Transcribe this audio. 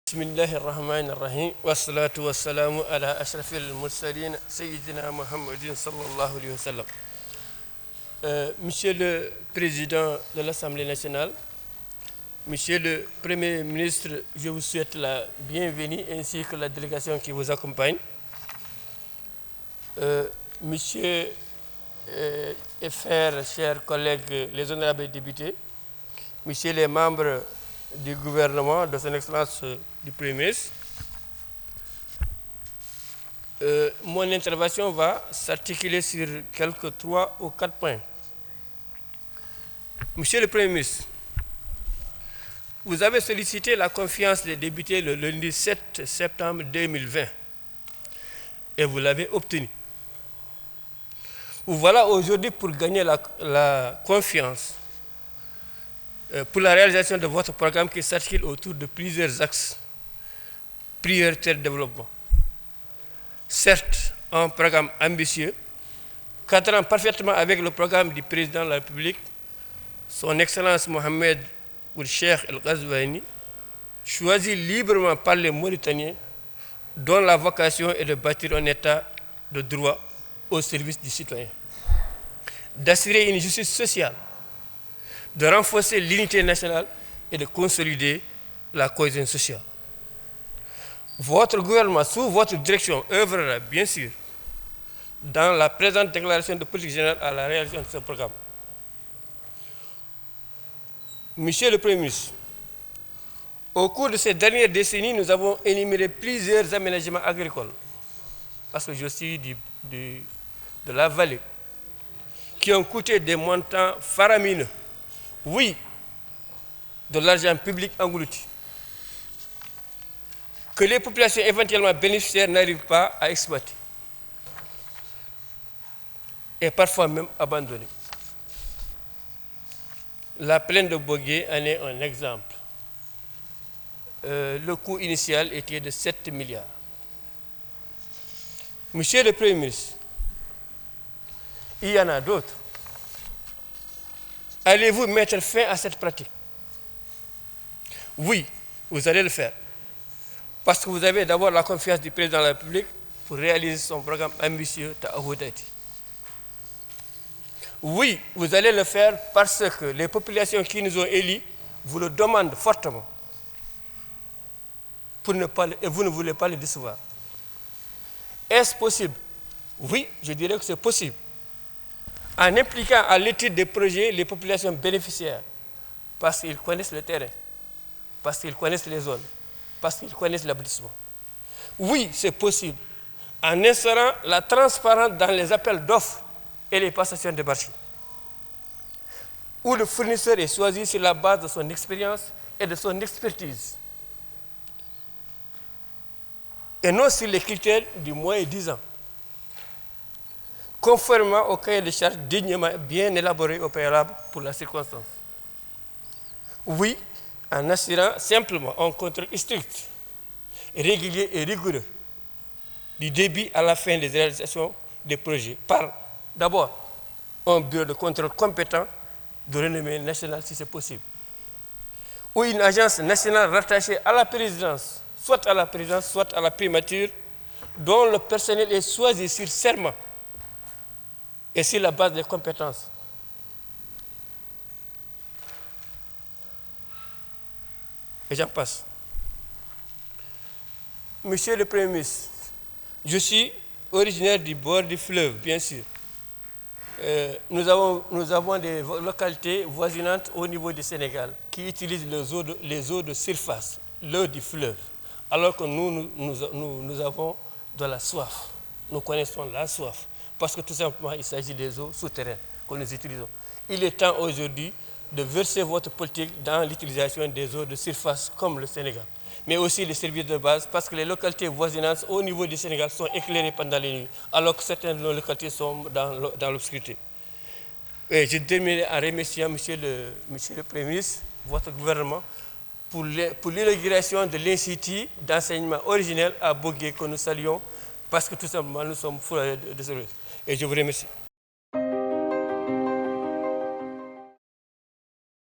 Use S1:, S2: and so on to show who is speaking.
S1: Bismillahi rahmani rahim wassalatu wassalamu ala ashrafil mursalin sayyidina Muhammadin sallallahu alayhi wa sallam. Monsieur le Président de l'Assemblée nationale, Monsieur le Premier ministre, je vous souhaite la bienvenue ainsi que la délégation qui vous accompagne. Monsieur et frères, chers collègues, les honorables députés, Messieurs les membres du gouvernement, de son Excellence du Premier ministre, mon intervention va s'articuler sur quelques 3 ou 4 points. Monsieur le Premier ministre, vous avez sollicité la confiance des députés le lundi 7 septembre 2020 et vous l'avez obtenue. Vous voilà aujourd'hui pour gagner la confiance pour la réalisation de votre programme qui s'articule autour de plusieurs axes prioritaires de développement. Certes, un programme ambitieux, cadrant parfaitement avec le programme du président de la République, son Excellence Mohamed Ould Cheikh El Ghazouani, choisi librement par les Mauritaniens, dont la vocation est de bâtir un État de droit au service du citoyen, d'assurer une justice sociale, de renforcer l'unité nationale et de consolider la cohésion sociale. Votre gouvernement, sous votre direction, œuvrera bien sûr dans la présente déclaration de politique générale à la réalisation de ce programme. Monsieur le Premier ministre, au cours de ces dernières décennies, nous avons énuméré plusieurs aménagements agricoles, parce que je suis de la vallée, qui ont coûté des montants faramineux. Oui, de l'argent public englouti, que les populations éventuellement bénéficiaires n'arrivent pas à exploiter, et parfois même abandonner. La plaine de Bogué en est un exemple. Le coût initial était de 7 milliards. Monsieur le Premier ministre, il y en a d'autres. Allez-vous mettre fin à cette pratique? Oui, vous allez le faire. Parce que vous avez d'abord la confiance du président de la République pour réaliser son programme ambitieux Tahoudati. Oui, vous allez le faire parce que les populations qui nous ont élus vous le demandent fortement. Et vous ne voulez pas les décevoir. Est-ce possible? Oui, je dirais que c'est possible. En impliquant à l'étude des projets les populations bénéficiaires, parce qu'ils connaissent le terrain, parce qu'ils connaissent les zones, parce qu'ils connaissent l'abrutissement. Oui, c'est possible. En instaurant la transparence dans les appels d'offres et les passations de marché, où le fournisseur est choisi sur la base de son expérience et de son expertise, et non sur les critères du moins 10 ans, conformément au cahier de charges dignement bien élaboré au préalable pour la circonstance. Oui, en assurant simplement un contrôle strict, régulier et rigoureux du début à la fin des réalisations des projets par d'abord un bureau de contrôle compétent de renommée nationale si c'est possible, ou une agence nationale rattachée à la présidence, soit à la présidence, soit à la primature, dont le personnel est choisi sur serment et sur la base des compétences. Et j'en passe. Monsieur le Premier ministre, je suis originaire du bord du fleuve, bien sûr. Nous avons des localités voisinantes au niveau du Sénégal qui utilisent les eaux de surface, l'eau du fleuve, alors que nous avons de la soif. Nous connaissons la soif, parce que tout simplement, il s'agit des eaux souterraines que nous utilisons. Il est temps aujourd'hui de verser votre politique dans l'utilisation des eaux de surface comme le Sénégal, mais aussi les services de base, parce que les localités voisinantes au niveau du Sénégal sont éclairées pendant les nuits, alors que certaines de nos localités sont dans l'obscurité. Et je terminerai en remerciant Monsieur le Premier ministre, votre gouvernement, pour l'inauguration de l'Institut d'enseignement originel à Bogué que nous saluons, parce que tout simplement nous sommes fous de ce. Et je vous remercie.